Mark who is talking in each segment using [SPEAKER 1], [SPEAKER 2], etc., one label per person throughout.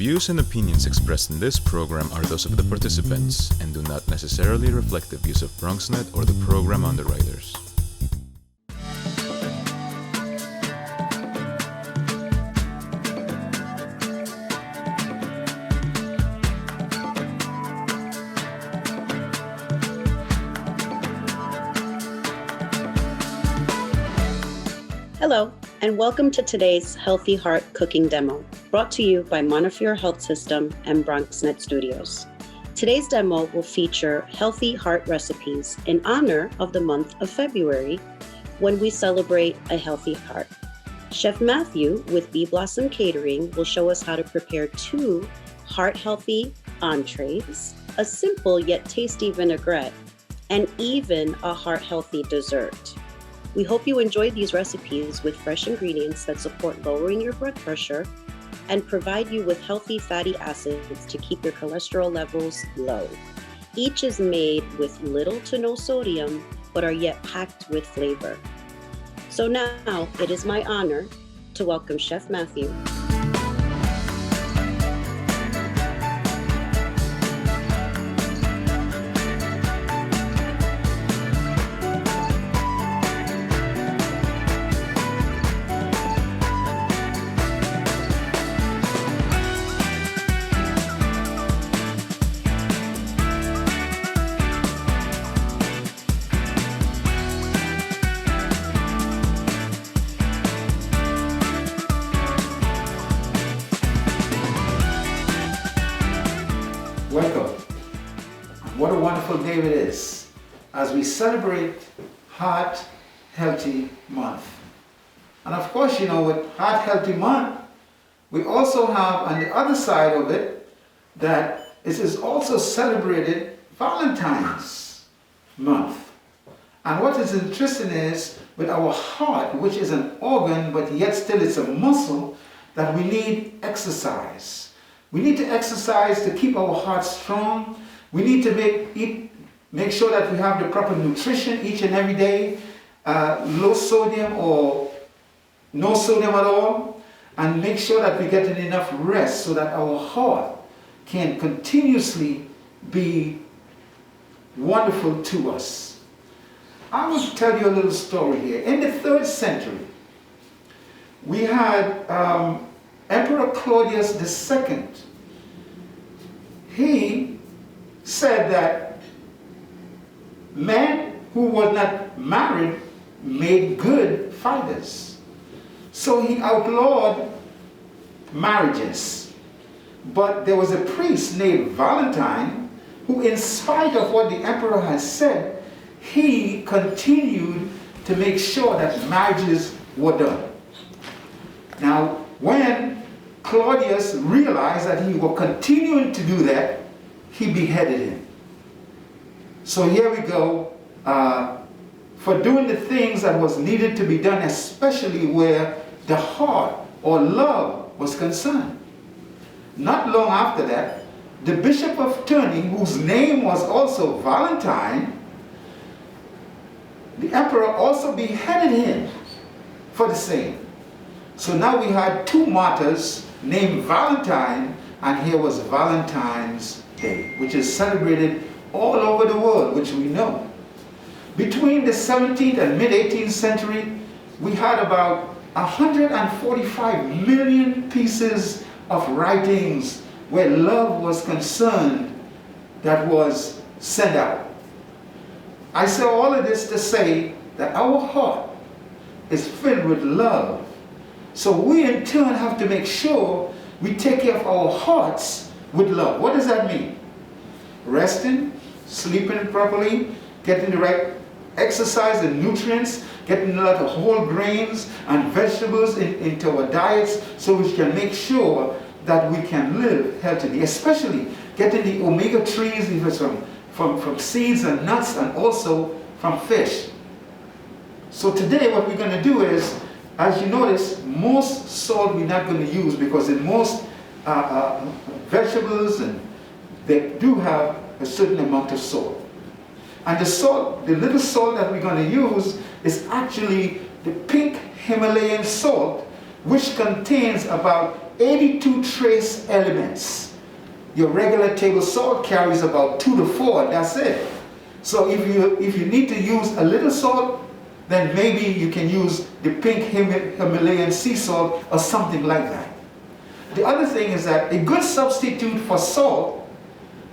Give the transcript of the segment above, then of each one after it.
[SPEAKER 1] views and opinions expressed in this program are those of the participants and do not necessarily reflect the views of BronxNet or the program underwriters.
[SPEAKER 2] Hello, and welcome to today's Healthy Heart Cooking Demo, brought to you by Montefiore Health System and BronxNet Studios. Today's demo will feature healthy heart recipes in honor of the month of February, when we celebrate a healthy heart. Chef Matthew with Bee Blossom Catering will show us how to prepare 2 heart-healthy entrees, a simple yet tasty vinaigrette, and even a heart-healthy dessert. We hope you enjoyed these recipes with fresh ingredients that support lowering your blood pressure and provide you with healthy fatty acids to keep your cholesterol levels low. Each is made with little to no sodium, but are yet packed with flavor. So now it is my honor to welcome Chef Matthew.
[SPEAKER 3] Welcome. What a wonderful day it is as we celebrate Heart Healthy Month. And of course, you know, with Heart Healthy Month, we also have on the other side of it that it is also celebrated Valentine's Month. And what is interesting is with our heart, which is an organ, but yet still it's a muscle, that we need exercise. We need to exercise to keep our heart strong. We need to make sure that we have the proper nutrition each and every day, low sodium or no sodium at all, and make sure that we're getting enough rest so that our heart can continuously be wonderful to us. I will tell you a little story here. In the 3rd century, we had Emperor Claudius II. He said that men who were not married made good fighters. So he outlawed marriages. But there was a priest named Valentine who, in spite of what the emperor had said, he continued to make sure that marriages were done. Now, when Claudius realized that he was continuing to do that, he beheaded him. So here we go, for doing the things that was needed to be done, especially where the heart or love was concerned. Not long after that, the Bishop of Tournai, whose name was also Valentine, the emperor also beheaded him for the same. So now we had 2 martyrs named Valentine, and here was Valentine's Day, which is celebrated all over the world, which we know. Between the 17th and mid-18th century, we had about 145 million pieces of writings where love was concerned that was sent out. I say all of this to say that our heart is filled with love. So we in turn have to make sure we take care of our hearts with love. What does that mean? Resting, sleeping properly, getting the right exercise and nutrients, getting a lot of whole grains and vegetables into our diets so we can make sure that we can live healthily, especially getting the omega-3s even from seeds and nuts and also from fish. So today what we're going to do is, as you notice, most salt we're not going to use because in most vegetables and they do have a certain amount of salt. And the salt, the little salt that we're going to use is actually the pink Himalayan salt which contains about 82 trace elements. Your regular table salt carries about 2 to 4, that's it. So if you need to use a little salt, then maybe you can use the pink Himalayan sea salt or something like that. The other thing is that a good substitute for salt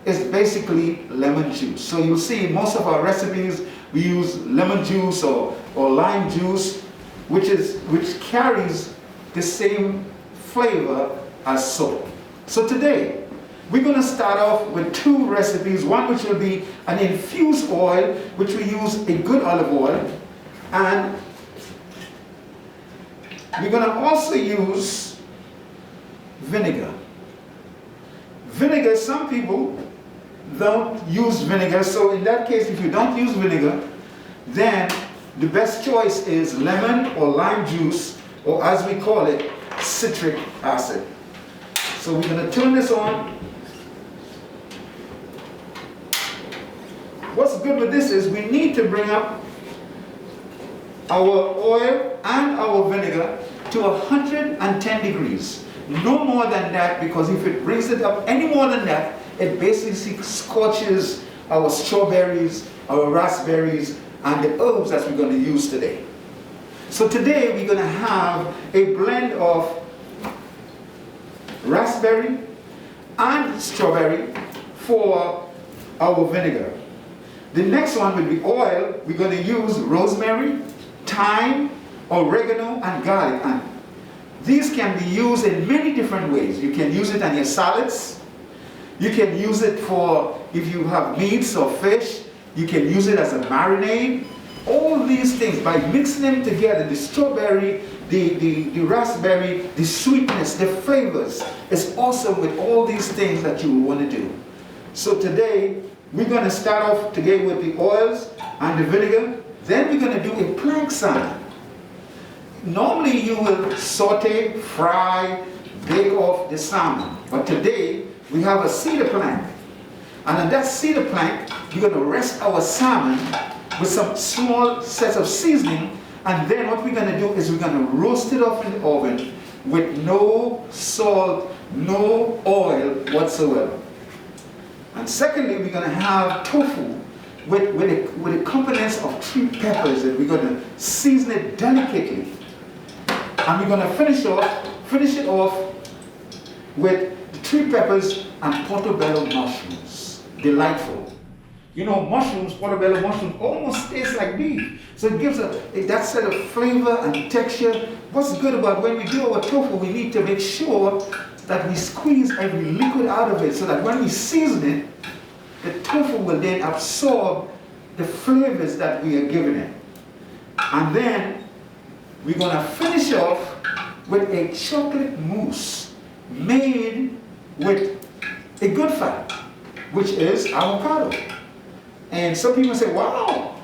[SPEAKER 3] is basically lemon juice. So you'll see in most of our recipes we use lemon juice or lime juice, which carries the same flavor as salt. So today we're going to start off with 2 recipes, one which will be an infused oil, which we use a good olive oil, and we're going to also use vinegar. Vinegar, some people don't use vinegar, so in that case, if you don't use vinegar, then the best choice is lemon or lime juice, or as we call it, citric acid. So we're going to turn this on. What's good with this is we need to bring up our oil and our vinegar to 110 degrees. No more than that, because if it brings it up any more than that, it basically scorches our strawberries, our raspberries, and the herbs that we're going to use today. So today we're going to have a blend of raspberry and strawberry for our vinegar. The next one will be oil. We're going to use rosemary, thyme, oregano, and garlic. And these can be used in many different ways. You can use it on your salads. You can use it for if you have meats or fish. You can use it as a marinade. All these things, by mixing them together, the strawberry, the raspberry, the sweetness, the flavors, is awesome with all these things that you want to do. So today, we're going to start off today with the oils and the vinegar. Then we're going to do a plank salmon. Normally you will saute, fry, bake off the salmon. But today we have a cedar plank. And on that cedar plank, we're going to rest our salmon with some small sets of seasoning. And then what we're going to do is we're going to roast it off in the oven with no salt, no oil whatsoever. And secondly, we're going to have tofu with a components of 3 peppers, and we're going to season it delicately. And we're going to finish it off with the 3 peppers and portobello mushrooms. Delightful. You know, mushrooms, portobello mushrooms, almost taste like beef. So it gives that set of flavor and texture. What's good about when we do our tofu, we need to make sure that we squeeze every liquid out of it, so that when we season it, the tofu will then absorb the flavors that we are giving it. And then we're going to finish off with a chocolate mousse made with a good fat, which is avocado. And some people say, wow,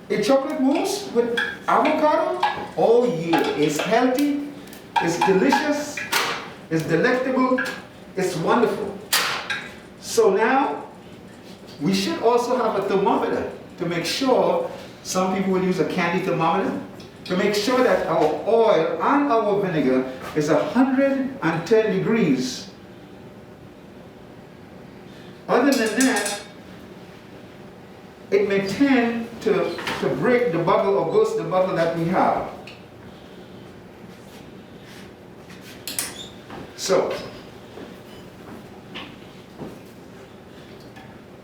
[SPEAKER 3] a chocolate mousse with avocado? Oh yeah, it's healthy, it's delicious, it's delectable, it's wonderful. So now, we should also have a thermometer to make sure. Some people will use a candy thermometer to make sure that our oil and our vinegar is 110 degrees. Other than that, it may tend to break the bubble or burst the bubble that we have. So,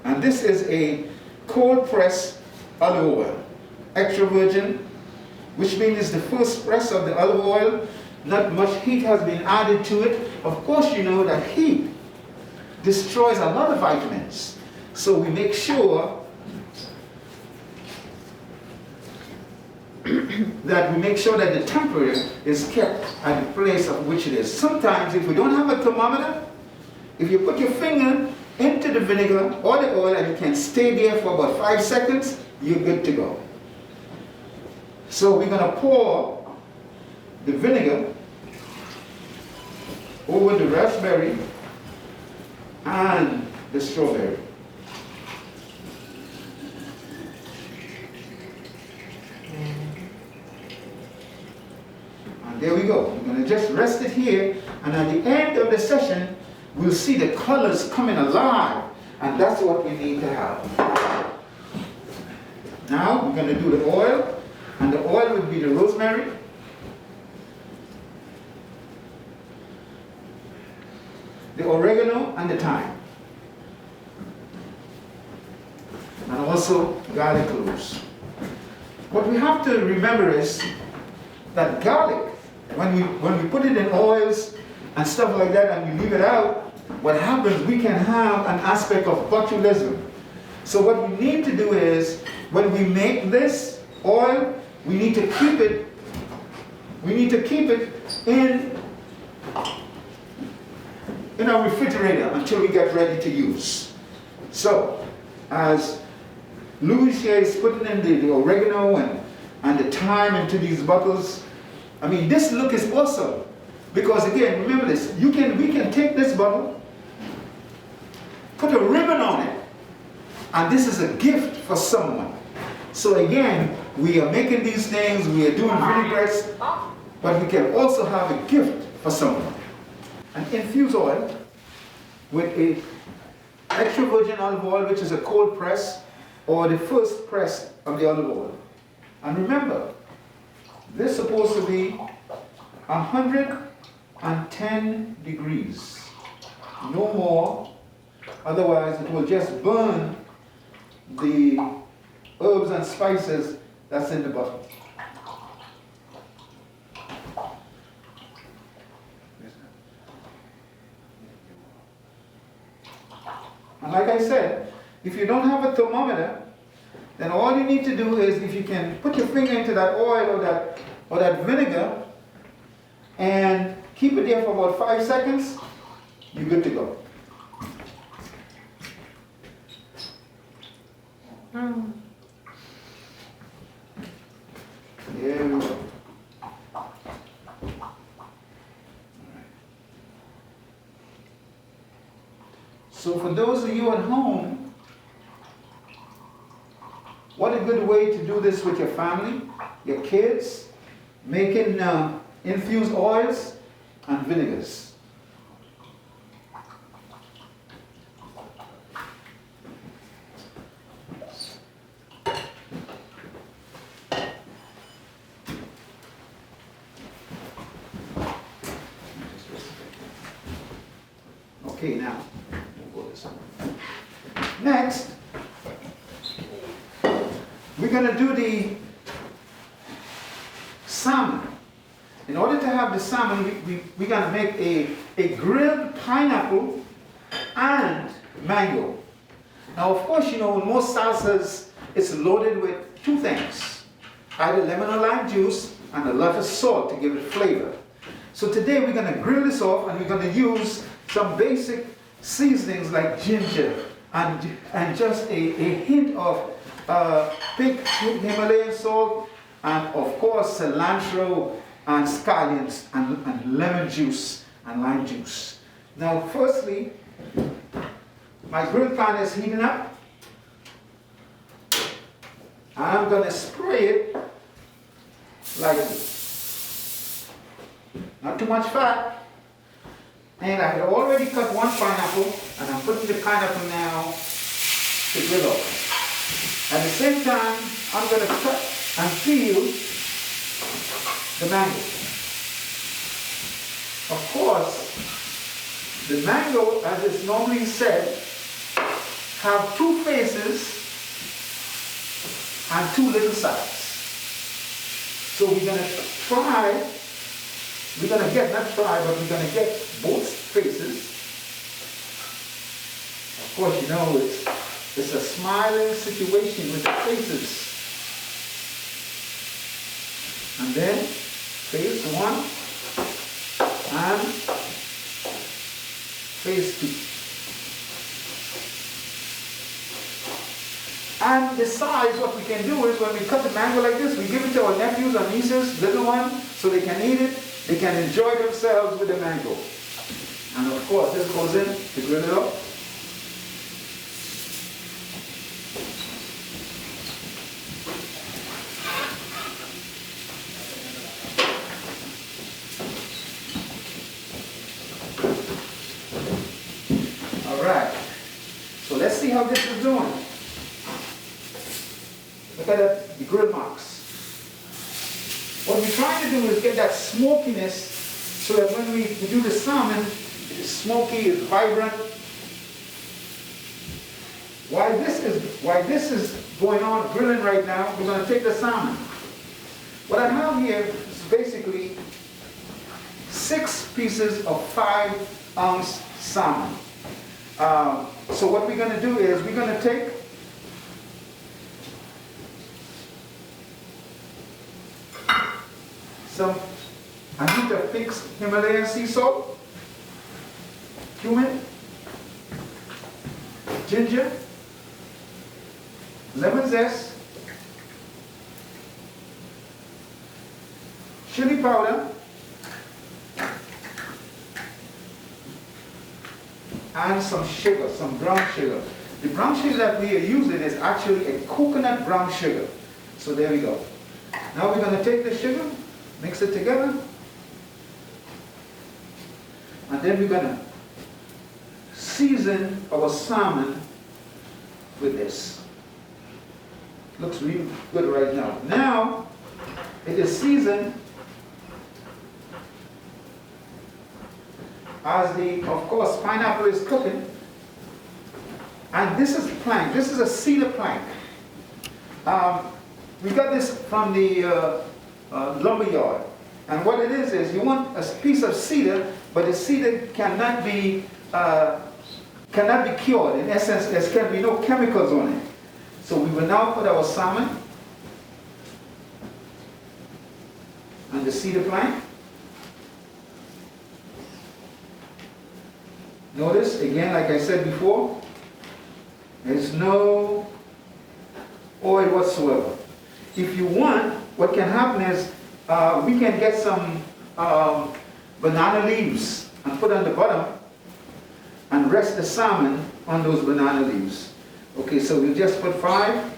[SPEAKER 3] and this is a cold press olive oil, extra virgin, which means it's the first press of the olive oil. Not much heat has been added to it. Of course, you know that heat destroys a lot of vitamins. So we make sure that the temperature is kept at the place of which it is. Sometimes if we don't have a thermometer, if you put your finger into the vinegar or the oil and you can stay there for about 5 seconds, you're good to go. So we're going to pour the vinegar over the raspberry and the strawberry. And And there we go. We're going to just rest it here, and at the end of the session, we'll see the colors coming alive, and that's what we need to have. Now, we're going to do the oil, and the oil will be the rosemary, the oregano, and the thyme. And also garlic cloves. What we have to remember is that garlic, when we put it in oils and stuff like that and we leave it out, what happens, we can have an aspect of botulism. So what we need to do is, when we make this oil, we need to keep it in our refrigerator until we get ready to use. So, as Louis here is putting in the oregano and the thyme into these bottles, I mean, this look is awesome. Because again, remember this, we can take this bottle, put a ribbon on it, and this is a gift for someone. So again, we are making these things, we are doing vinaigrettes, but we can also have a gift for someone. An infused oil with a extra virgin olive oil, which is a cold press, or the first press of the olive oil. And remember, this is supposed to be 110 degrees, no more, otherwise it will just burn the herbs and spices that's in the bottle. And like I said, if you don't have a thermometer, then all you need to do is, if you can put your finger into that oil or that vinegar and keep it there for about 5 seconds, you're good to go. There we go. So for those of you at home, what a good way to do this with your family, your kids, making infused oils and vinegars. Okay, now, we'll go this way. Next, we're going to do the salmon. In order to have the salmon, we're going to make a grilled pineapple and mango. Now, of course, you know, in most salsas, it's loaded with two things. Either lemon or lime juice and a lot of salt to give it flavor. So today we're going to grill this off, and we're going to use some basic seasonings like ginger and just a hint of pink Himalayan salt, and of course cilantro and scallions and lemon juice and lime juice. Now firstly, my grill pan is heating up. I'm going to spray it lightly. Not too much fat. And I had already cut one pineapple, and I'm putting the pineapple now to grill up. At the same time, I'm going to cut and peel the mango. Of course, the mango, as is normally said, have two faces and two little sides. So we're going to get both faces. Of course, you know, it's a smiling situation with the faces. And then face one and face two. And the size, what we can do is, when we cut the mango like this, we give it to our nephews or nieces, little ones, so they can eat it. They can enjoy themselves with the mango. And of course, this goes in to grill it up. how this is doing. Look at that, the grill marks. What we're trying to do is get that smokiness so that when we do the salmon, it is smoky, it's vibrant. While this is going on grilling right now, we're going to take the salmon. What I have here is basically 6 pieces of 5-ounce salmon. So what we're going to do is we're going to take a hint of fixed Himalayan sea salt, cumin, ginger, lemon zest, chili powder, and some sugar, some brown sugar. The brown sugar that we are using is actually a coconut brown sugar. So there we go. Now we're going to take the sugar, mix it together, and then we're going to season our salmon with this. Looks really good right now. Now, it is seasoned as of course, pineapple is cooking. And this is plank. This is a cedar plank. We got this from the lumber yard. And what it is you want a piece of cedar, but the cedar cannot be cured. In essence, there can be no chemicals on it. So we will now put our salmon on the cedar plank. Notice, again, like I said before, there's no oil whatsoever. If you want, what can happen is we can get some banana leaves and put on the bottom and rest the salmon on those banana leaves. Okay, so we'll just put 5.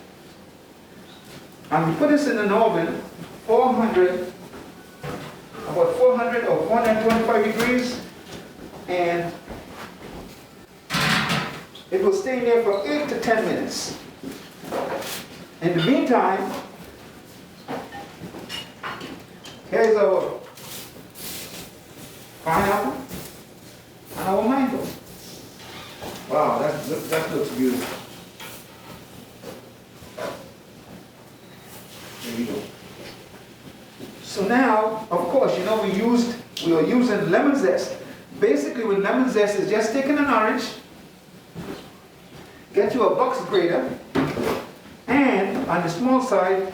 [SPEAKER 3] And we put this in an oven, about 400 or 425 degrees, and it will stay in there for 8 to 10 minutes. In the meantime, here's our pineapple and our mango. Wow, that looks beautiful. There we go. So now, of course, you know we are using lemon zest. Basically, with lemon zest is just taking an orange, get you a box grater, and on the small side,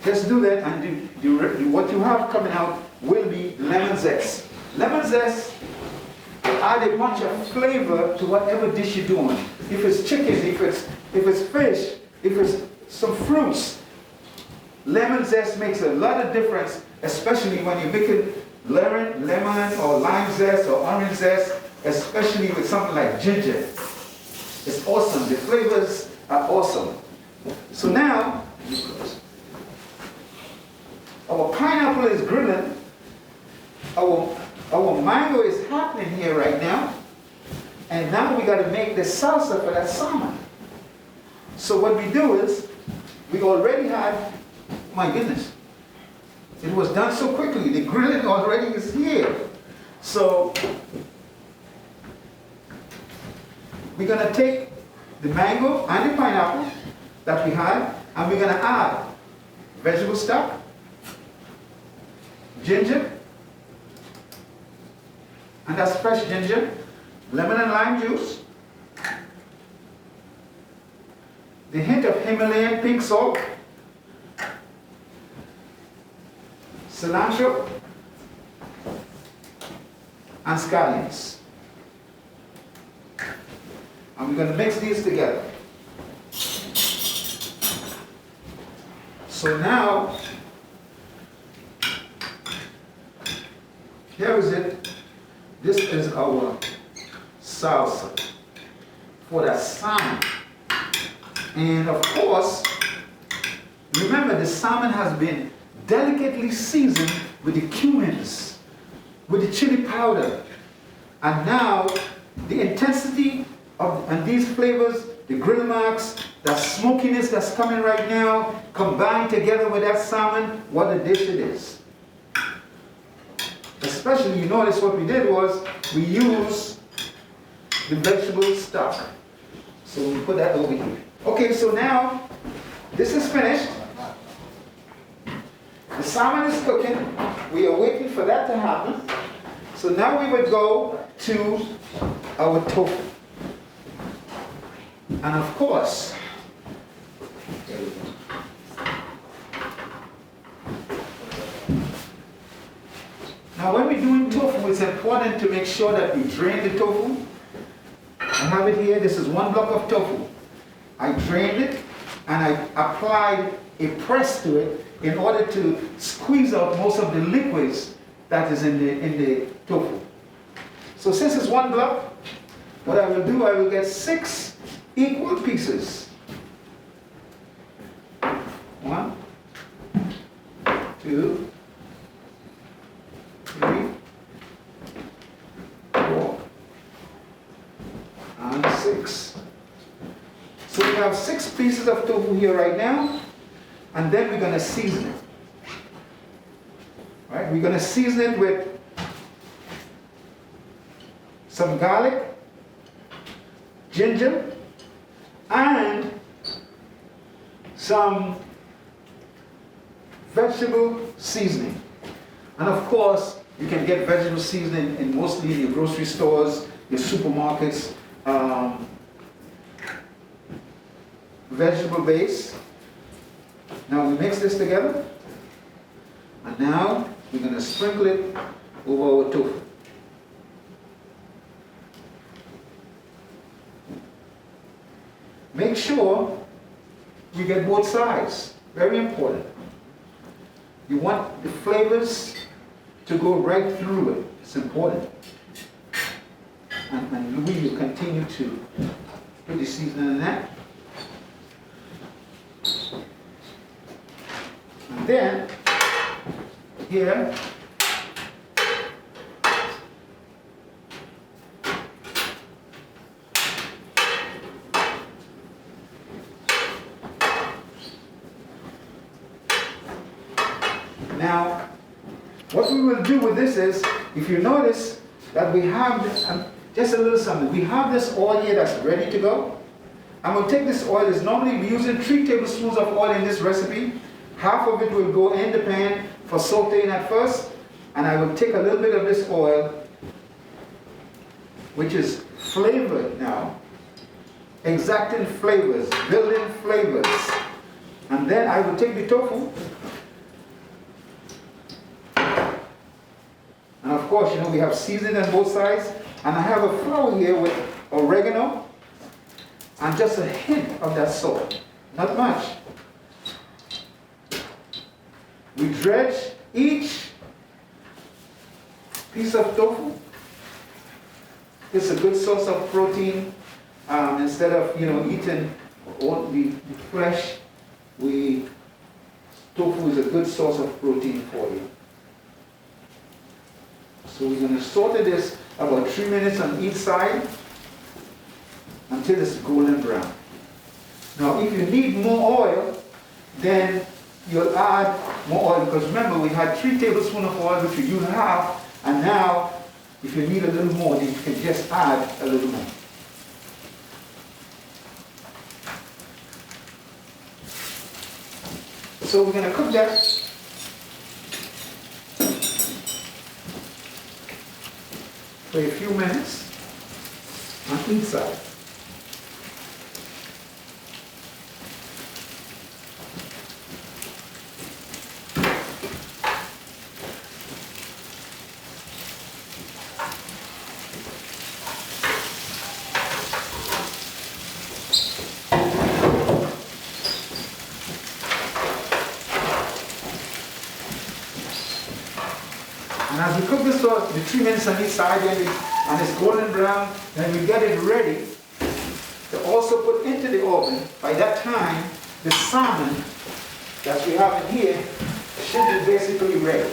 [SPEAKER 3] just do that, and what you have coming out will be lemon zest. Lemon zest will add a bunch of flavor to whatever dish you're doing. If it's chicken, if it's fish, if it's some fruits, lemon zest makes a lot of difference, especially when you're making lemon or lime zest or orange zest, especially with something like ginger. It's awesome. The flavors are awesome. So now, our pineapple is grilling. Our mango is happening here right now. And now we got to make the salsa for that salmon. So what we do is, we already had, my goodness, it was done so quickly. The grilling already is here. So we're going to take the mango and the pineapple that we had, and we're going to add vegetable stock, ginger, and that's fresh ginger, lemon and lime juice, the hint of Himalayan pink salt, cilantro, and scallions. And we're going to mix these together. So now, here is it. This is our salsa for that salmon. And of course, remember the salmon has been delicately seasoned with the cumins, with the chili powder. And now the intensity and these flavors, the grill marks, that smokiness that's coming right now, combined together with that salmon, what a dish it is. Especially, you notice what we did was, we used the vegetable stock. So we put that over here. Okay, so now, this is finished. The salmon is cooking. We are waiting for that to happen. So now we would go to our tofu. And of course, now when we're doing tofu, it's important to make sure that we drain the tofu. I have it here. This is 1 block of tofu. I drained it and I applied a press to it in order to squeeze out most of the liquids that is in the tofu. So since it's 1 block, what I will do, I will get 6 equal pieces. 1, 2, 3, 4, and 6. So we have 6 pieces of tofu here right now, and then we're going to season it. Right? We're going to season it with some garlic, ginger, and some vegetable seasoning. And of course, you can get vegetable seasoning in mostly your grocery stores, your supermarkets, vegetable base. Now we mix this together, and now we're going to sprinkle it over our tofu. Make sure you get both sides. Very important. You want the flavors to go right through it. It's important. And Louis will continue to put the seasoning in that. And then, here, now, what we will do with this is, if you notice that we have this, just a little something, we have this oil here that's ready to go. I'm going to take this oil, normally we're using 3 tablespoons of oil in this recipe. Half of it will go in the pan for sauteing at first, and I will take a little bit of this oil, which is flavored now, exacting flavors, building flavors. And then I will take the tofu, and of course, you know, we have seasoning on both sides, and I have a flour here with oregano, and just a hint of that salt, not much. We dredge each piece of tofu. It's a good source of protein. Instead of, you know, eating all the flesh, tofu is a good source of protein for you. So we're going to saute this about 3 minutes on each side until it's golden brown. Now, if you need more oil, then you'll add more oil, because remember we had 3 tablespoons of oil, which we used half, and now if you need a little more, then you can just add a little more. So we're going to cook that for a few minutes on each side. And as we cook this for the 3 minutes on each side, and it's golden brown, then we get it ready to also put into the oven. By that time, the salmon that we have in here should be basically ready.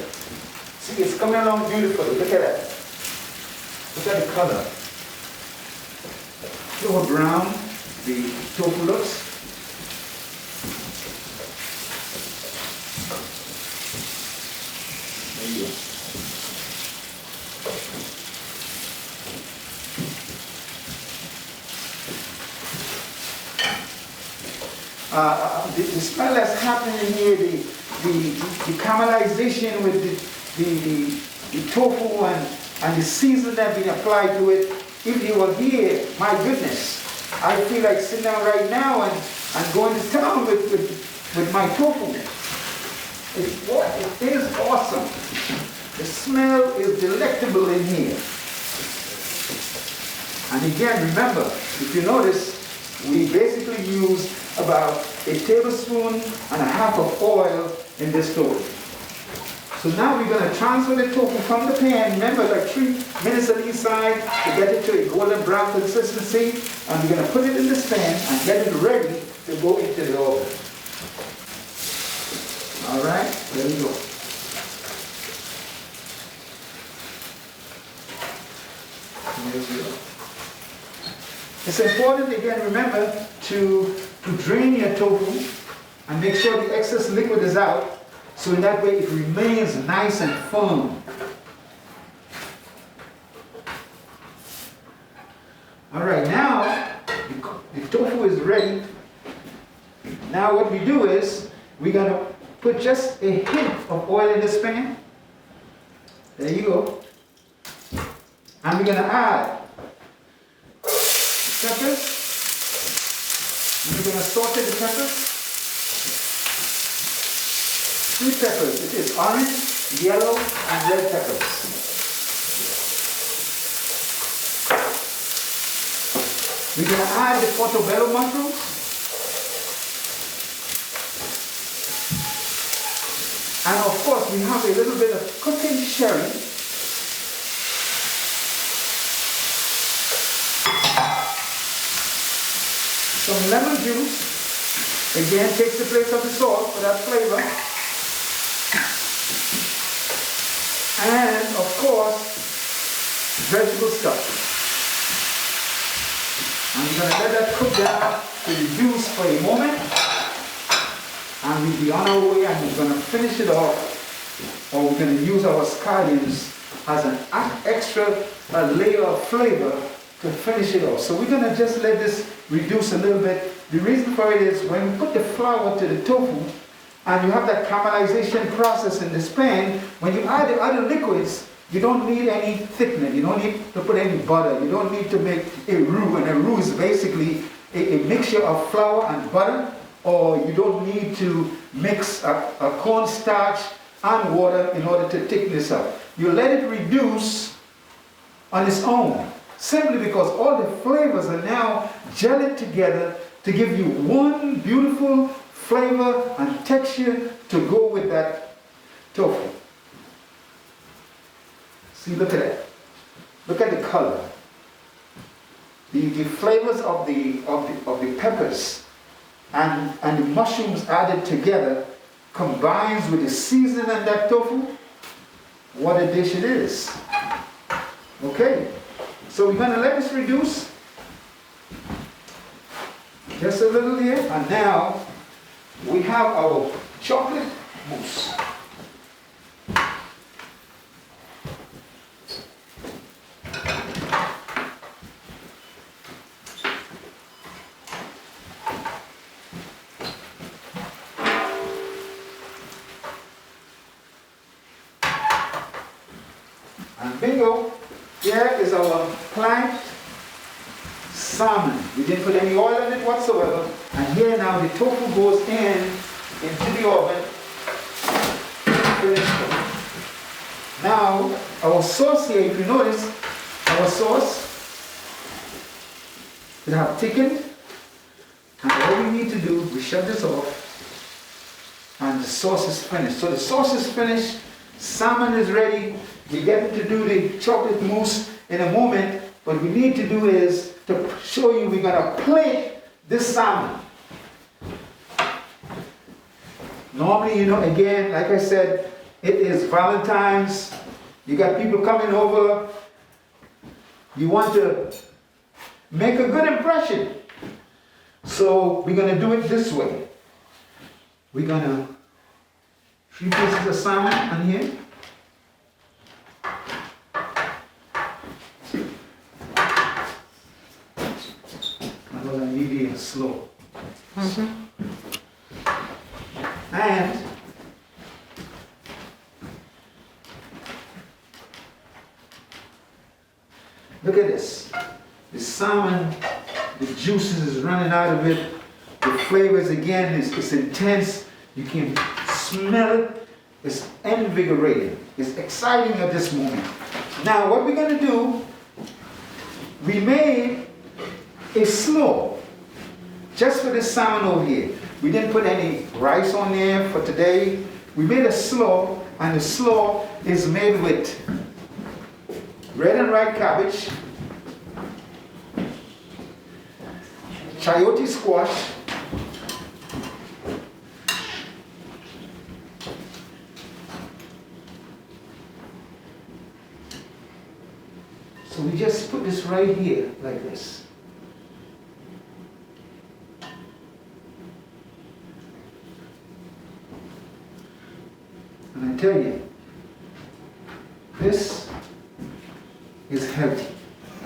[SPEAKER 3] See, it's coming along beautifully. Look at that. Look at the color. Look how brown the tofu looks. There you go. The smell that's happening here, the caramelization with the tofu and the season that being applied to it. If you were here, my goodness, I feel like sitting down right now and going to town with my tofu. It is awesome. The smell is delectable in here. And again, remember, if you notice, we basically use about a tablespoon and a half of oil in this tofu. So now we're going to transfer the tofu from the pan. Remember, like 3 minutes on each side to get it to a golden brown consistency. And we're going to put it in this pan and get it ready to go into the oven. All right, there we go. It's important, again, remember, to drain your tofu and make sure the excess liquid is out, so in that way it remains nice and firm. All right, now the tofu is ready. Now what we do is we're going to put just a hint of oil in this pan. There you go. And we're going to add peppers. And we're going to saute the peppers. 3 peppers. It is orange, yellow, and red peppers. We're going to add the portobello mushrooms. And of course, we have a little bit of cooking sherry. Some lemon juice. Again, takes the place of the salt for that flavor. And of course, vegetable stuff. And we're going to let that cook down to the juice for a moment. And we'll be on our way, and we're going to finish it off, or we're going to use our scallions as an extra layer of flavor to finish it off. So we're going to just let this reduce a little bit. The reason for it is when we put the flour to the tofu, and you have that caramelization process in this pan, when you add the other liquids, you don't need any thickener, you don't need to put any butter, you don't need to make a roux, and a roux is basically a mixture of flour and butter. Or you don't need to mix a cornstarch and water in order to thicken this up. You let it reduce on its own, simply because all the flavors are now gelling together to give you one beautiful flavor and texture to go with that tofu. See, look at that. Look at the color. The flavors of the peppers and the mushrooms added together combines with the seasoning and that tofu. What a dish it is. Okay, so we're going to let this reduce just a little here, and now we have our chocolate mousse. And bingo, here is our planked salmon. We didn't put any oil in it whatsoever. And here now the tofu goes into the oven. Now our sauce here, if you notice, our sauce, it have thickened. And all we need to do, we shut this off. And the sauce is finished. So the sauce is finished. Salmon is ready. We're getting to do the chocolate mousse in a moment. What we need to do is to show you we're going to plate this salmon. Normally, you know, again, like I said, it is Valentine's. You got people coming over. You want to make a good impression. So we're going to do it this way. We're going to 3 pieces of salmon on here. I'm going to medium slow. And look at this. The salmon, the juices is running out of it. The flavors again is intense. You can smell it. It's invigorating. It's exciting at this moment. Now what we're going to do, we made a slaw just for this salmon over here. We didn't put any rice on there for today. We made a slaw, and the slaw is made with red and white cabbage, chayote squash, so we just put this right here like this. And I tell you, this is healthy.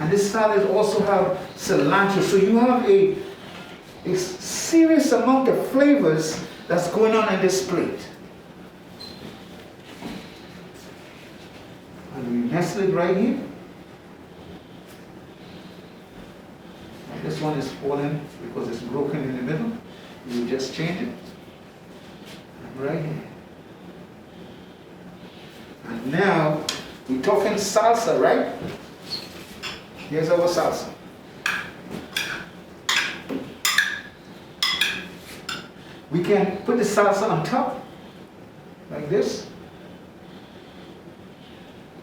[SPEAKER 3] And this salad also have cilantro, so you have a serious amount of flavors that's going on in this plate. And we nestle it right here. And this one is falling because it's broken in the middle. You just change it. Right here. And now we're talking salsa, right? Here's our salsa. We can put the salsa on top, like this.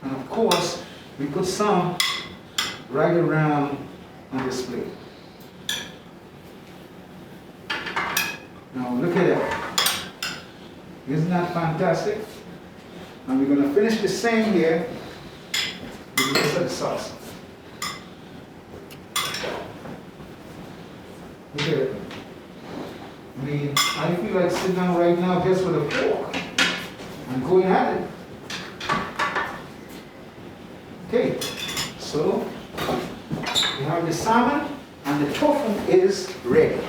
[SPEAKER 3] And of course, we put some right around on this plate. Now look at that. Isn't that fantastic? And we're going to finish the same here with the rest of the salsa. Look at it. I mean, I feel like sitting down right now just with a fork and going at it. Okay, so we have the salmon and the tofu is ready.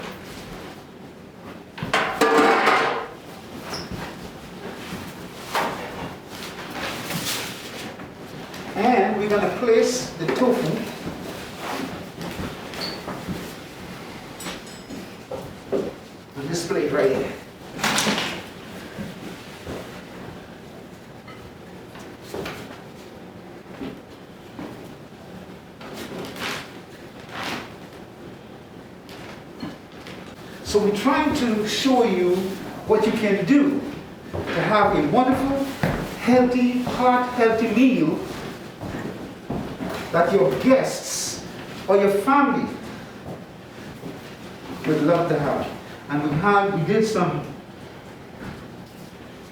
[SPEAKER 3] And we're going to place the tofu on this plate right here. So we're trying to show you what you can do to have a wonderful, healthy, heart-healthy meal that your guests or your family would love to have. And we did some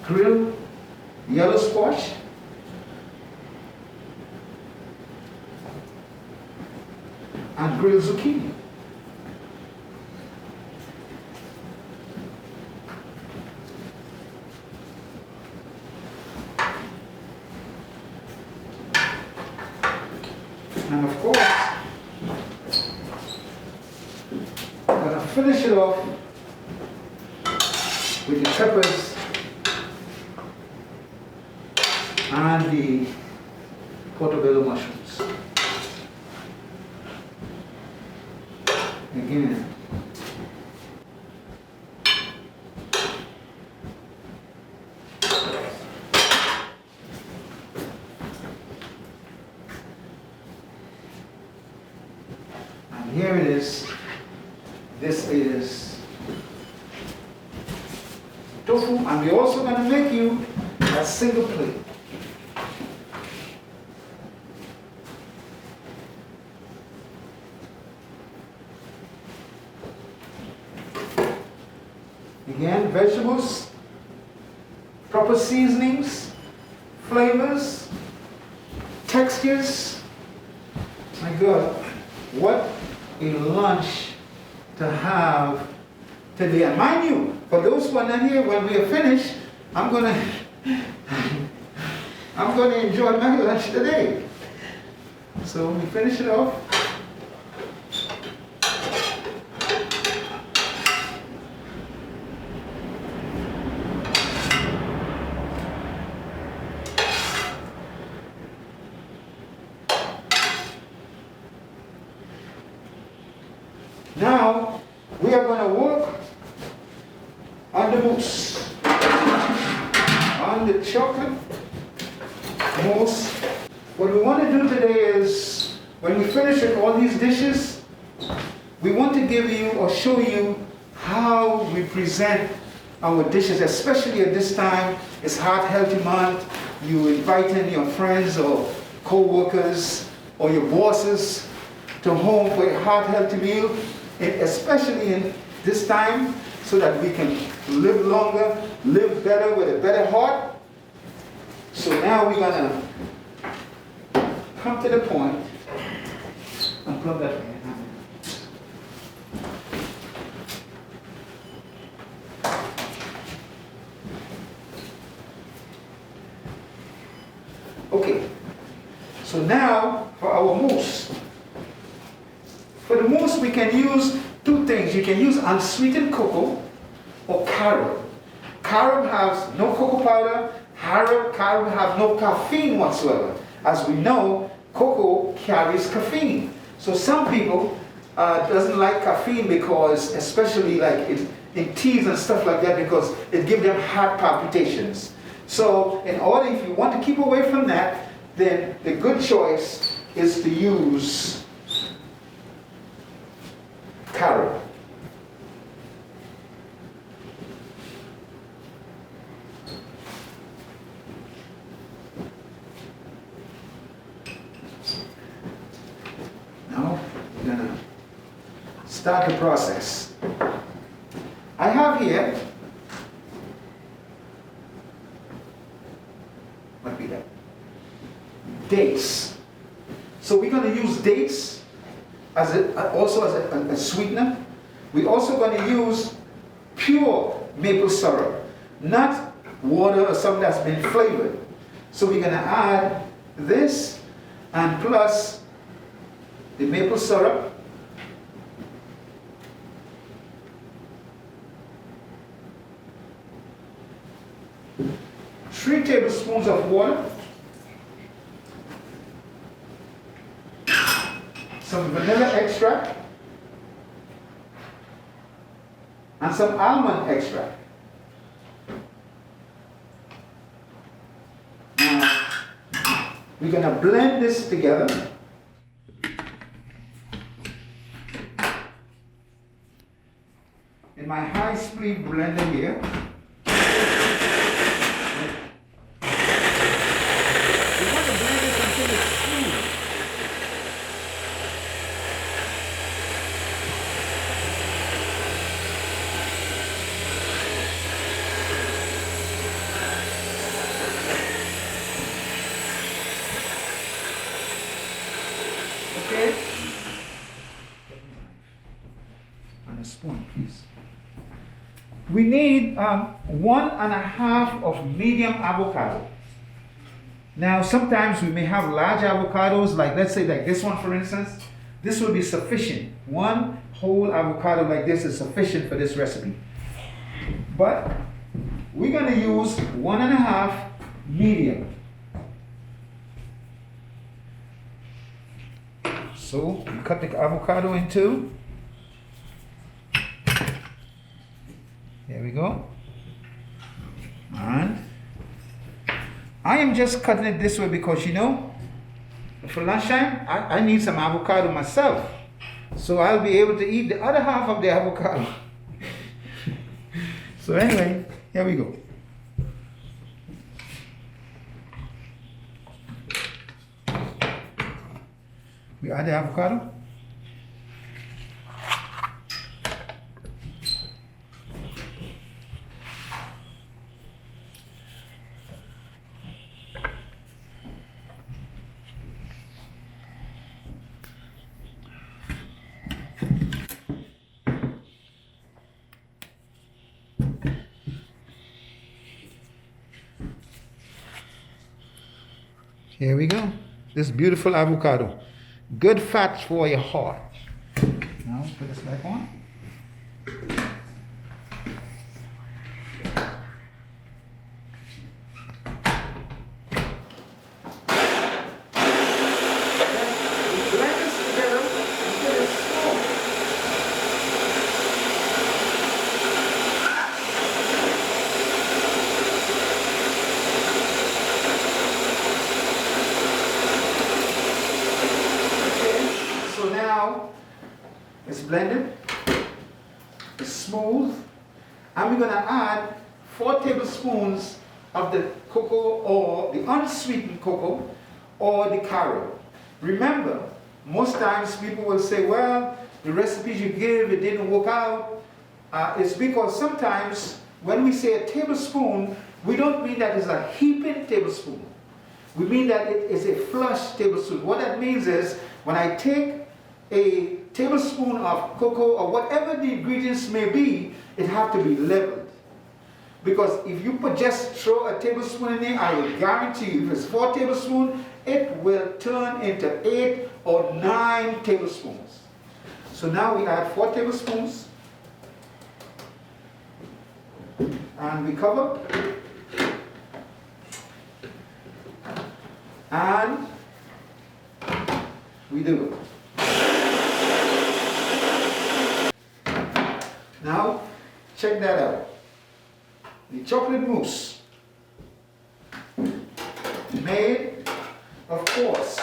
[SPEAKER 3] grilled yellow squash, and grilled zucchini. And of course, I'm going to finish it off with the peppers and the portobello mushrooms. Again, and here it is. This is tofu, and we're also going to make you a single plate. Again, vegetables, proper seasonings, flavors, textures. My God, what a lunch to have today. And mind you, for those who are not here, when we are finished, I'm gonna enjoy my lunch today. So we finish it off. Now, we are going to work on the mousse, on the chocolate mousse. What we want to do today is, when we finish with all these dishes, we want to give you or show you how we present our dishes, especially at this time. It's Heart Healthy Month. You invite in your friends or co-workers or your bosses to home for a heart healthy meal, especially in this time, so that we can live longer, live better with a better heart. So now we're gonna come to the point and plug that in. Okay, so now for our mousse. For the mousse, we can use two things. You can use unsweetened cocoa or carob. Carob has no cocoa powder. Carob have no caffeine whatsoever. As we know, cocoa carries caffeine. So some people doesn't like caffeine because, especially like in teas and stuff like that, because it gives them heart palpitations. So in order, if you want to keep away from that, then the good choice is to use carob. Now we're going to start the process. I have here, what be that? Dates. So we're going to use dates also as a sweetener. We're also going to use pure maple syrup, not water or something that's been flavored. So we're going to add this and plus the maple syrup. Three tablespoons of water. Some vanilla extract and some almond extract. Now, we're going to blend this together. In my high-speed blender here. We want to blend this until it's smooth. Okay? And a spoon, please. We need 1.5 of medium avocado. Now, sometimes we may have large avocados, like let's say like this one, for instance. This will be sufficient. One whole avocado like this is sufficient for this recipe. But we're going to use 1.5 medium. So we cut the avocado in two. There we go. And I am just cutting it this way because, you know, for lunchtime, I need some avocado myself. So I'll be able to eat the other half of the avocado. So anyway, here we go. We add the avocado. Here we go. This beautiful avocado. Good fats for your heart. Now put this back on. It's blended, it's smooth, and we're going to add 4 tablespoons of the cocoa, or the unsweetened cocoa, or the caramel. Remember, most times people will say, well, the recipes you give, it didn't work out. It's because sometimes when we say a tablespoon, we don't mean that it's a heaping tablespoon. We mean that it is a flush tablespoon. What that means is, when I take a tablespoon of cocoa or whatever the ingredients may be, it have to be leveled. Because if you just throw a tablespoon in there, I will guarantee you, if it's 4 tablespoons, it will turn into 8 or 9 tablespoons. So now we add 4 tablespoons, and we cover, and we do it. Now, check that out. The chocolate mousse, made, of course,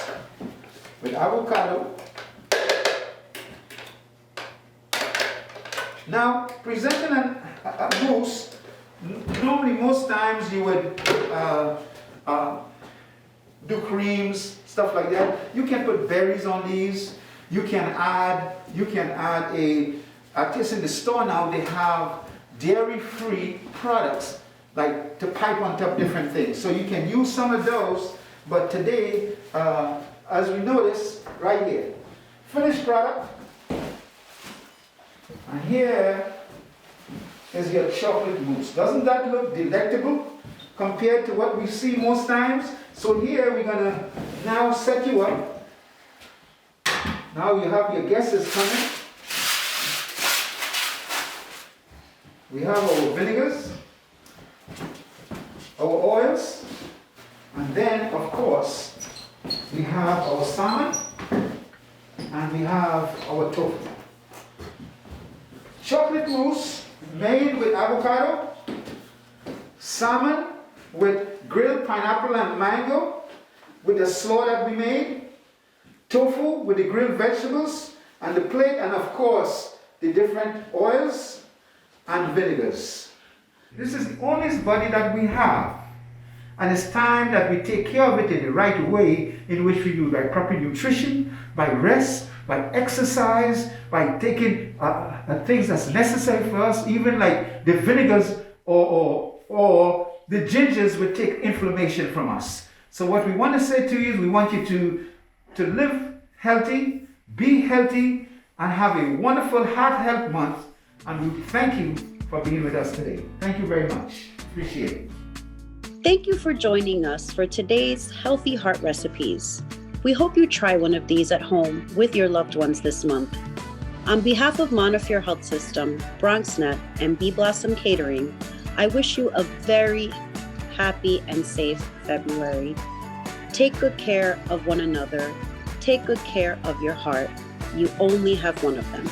[SPEAKER 3] with avocado. Now, presenting a mousse, normally most times you would do creams, stuff like that. You can put berries on these. You can add at least in the store now, they have dairy-free products, like to pipe on top different things. So you can use some of those, but today, as we notice right here, finished product, and here is your chocolate mousse. Doesn't that look delectable compared to what we see most times? So here we're gonna now set you up. Now you have your guests coming. We have our vinegars, our oils, and then, of course, we have our salmon, and we have our tofu. Chocolate mousse made with avocado, salmon with grilled pineapple and mango, with the slaw that we made, tofu with the grilled vegetables, and the plate, and of course, the different oils and vinegars. This is the only body that we have, and it's time that we take care of it in the right way, in which we do by proper nutrition, by rest, by exercise, by taking things that's necessary for us, even like the vinegars or the gingers would take inflammation from us. So what we want to say to you is, we want you to live healthy, be healthy, and have a wonderful Heart Health Month. And we thank you for being with us today. Thank you very much. Appreciate it.
[SPEAKER 2] Thank you for joining us for today's Healthy Heart Recipes. We hope you try one of these at home with your loved ones this month. On behalf of Montefiore Health System, BronxNet, and Bee Blossom Catering, I wish you a very happy and safe February. Take good care of one another. Take good care of your heart. You only have one of them.